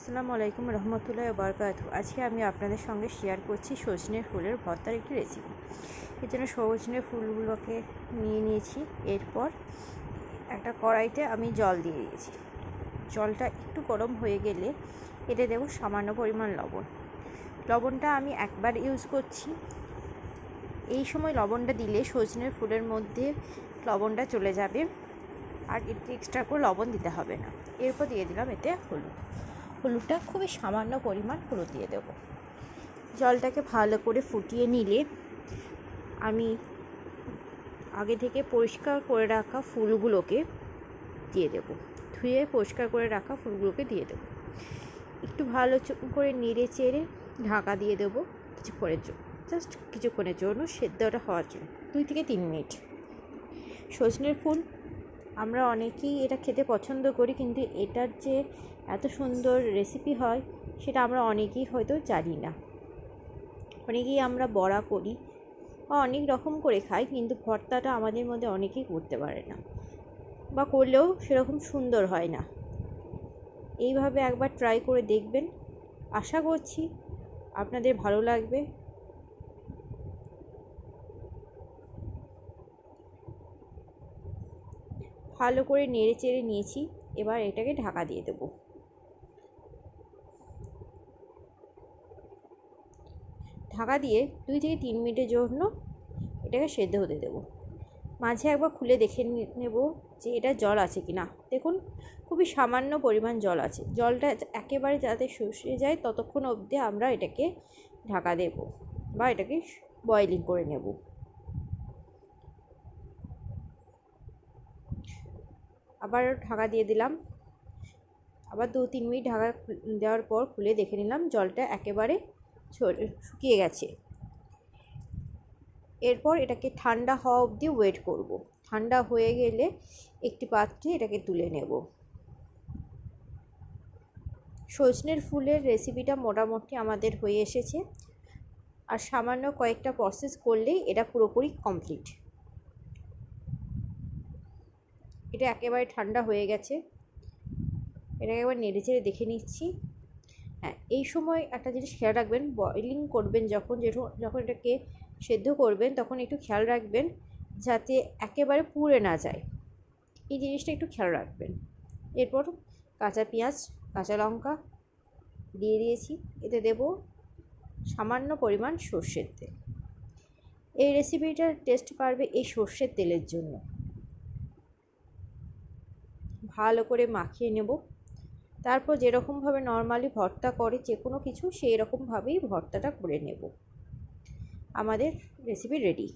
আসসালামু আলাইকুম রহমতুল্লাহি ওয়া বারাকাতুহু। আজকে আমি আপনাদের সঙ্গে শেয়ার করছি সজনে ফুলের ভর্তার একটি রেসিপি। এর জন্য সজনে ফুলগুলোকে নিয়ে নিয়েছি। এরপর একটা কড়াইতে আমি জল দিয়ে দিয়েছি। জলটা একটু গরম হয়ে গেলে এতে দেবো সামান্য পরিমাণ লবণ। লবণটা আমি একবার ইউজ করছি। এই সময় লবণটা দিলে সজনের ফুলের মধ্যে লবণটা চলে যাবে, আর একটু এক্সট্রা করে লবণ দিতে হবে না। এরপর দিয়ে দিলাম এতে হলুদটা খুবই সামান্য পরিমাণ হলুদ দিয়ে দেবো। জলটাকে ভালো করে ফুটিয়ে নিলে আমি আগে থেকে পরিষ্কার করে রাখা ফুলগুলোকে দিয়ে দেব। ধুয়ে পরিষ্কার করে রাখা ফুলগুলোকে দিয়ে দেবো। একটু ভালো করে নেড়ে চেড়ে ঢাকা দিয়ে দেবো কিছুক্ষণের জন্য, জাস্ট কিছুক্ষণের জন্য সেদ্ধটা হওয়ার জন্য 2 থেকে 3 মিনিট। সজনের ফুল আমরা অনেকেই এটা খেতে পছন্দ করি, কিন্তু এটার যে এত সুন্দর রেসিপি হয় সেটা আমরা অনেকেই হয়তো জানি না। অনেকেই আমরা বড়া করি বা অনেক রকম করে খাই, কিন্তু ভর্তাটা আমাদের মধ্যে অনেকেই করতে পারে না, বা করলেও সেরকম সুন্দর হয় না। এইভাবে একবার ট্রাই করে দেখবেন, আশা করছি আপনাদের ভালো লাগবে। ভালো করে নেড়ে চেড়ে নিয়েছি, এবার এটাকে ঢাকা দিয়ে দেবো। ঢাকা দিয়ে 2 থেকে 3 মিনিটের জন্য এটাকে সেদ্ধ হতে দেবো। মাঝে একবার খুলে দেখে নেব যে এটা জল আছে কি না। দেখুন, খুবই সামান্য পরিমাণ জল আছে। জলটা একেবারে যাতে শুষে যায় ততক্ষণ অবধি আমরা এটাকে ঢাকা দেব বা এটাকে বয়েলিং করে নেব। আবার ঢাকা দিয়ে দিলাম। আবার 2-3 মিনিট ঢাকা দেওয়ার পর খুলে দেখে নিলাম জলটা একেবারে শুকিয়ে গেছে। এরপর এটাকে ঠান্ডা হওয়া অবধি ওয়েট করব। ঠান্ডা হয়ে গেলে একটি পাত্রে এটাকে তুলে নেব। সজনের ফুলের রেসিপিটা মোটামুটি আমাদের হয়ে এসেছে, আর সামান্য কয়েকটা প্রসেস করলেই এটা পুরোপুরি কমপ্লিট। এটা একেবারে ঠান্ডা হয়ে গেছে। এটাকে একবার নেড়ে চেড়ে দেখে নিচ্ছি। হ্যাঁ, এই সময় একটা জিনিস খেয়াল রাখবেন, বয়েলিং করবেন যখন এটাকে সেদ্ধ করবেন তখন একটু খেয়াল রাখবেন যাতে একেবারে পুড়ে না যায়। এই জিনিসটা একটু খেয়াল রাখবেন। এরপর কাঁচা পেঁয়াজ, কাঁচা লঙ্কা দিয়ে দিয়েছি। এতে দেব সামান্য পরিমাণ সর্ষের তেল। এই রেসিপিটার টেস্ট পারবে এই সর্ষের তেলের জন্য। ভালো করে মাখিয়ে নেব। তারপর যেরকমভাবে নর্মালি ভর্তা করে যে কোনো কিছু, সেই রকমভাবেই ভর্তাটা করে নেব। আমাদের রেসিপি রেডি।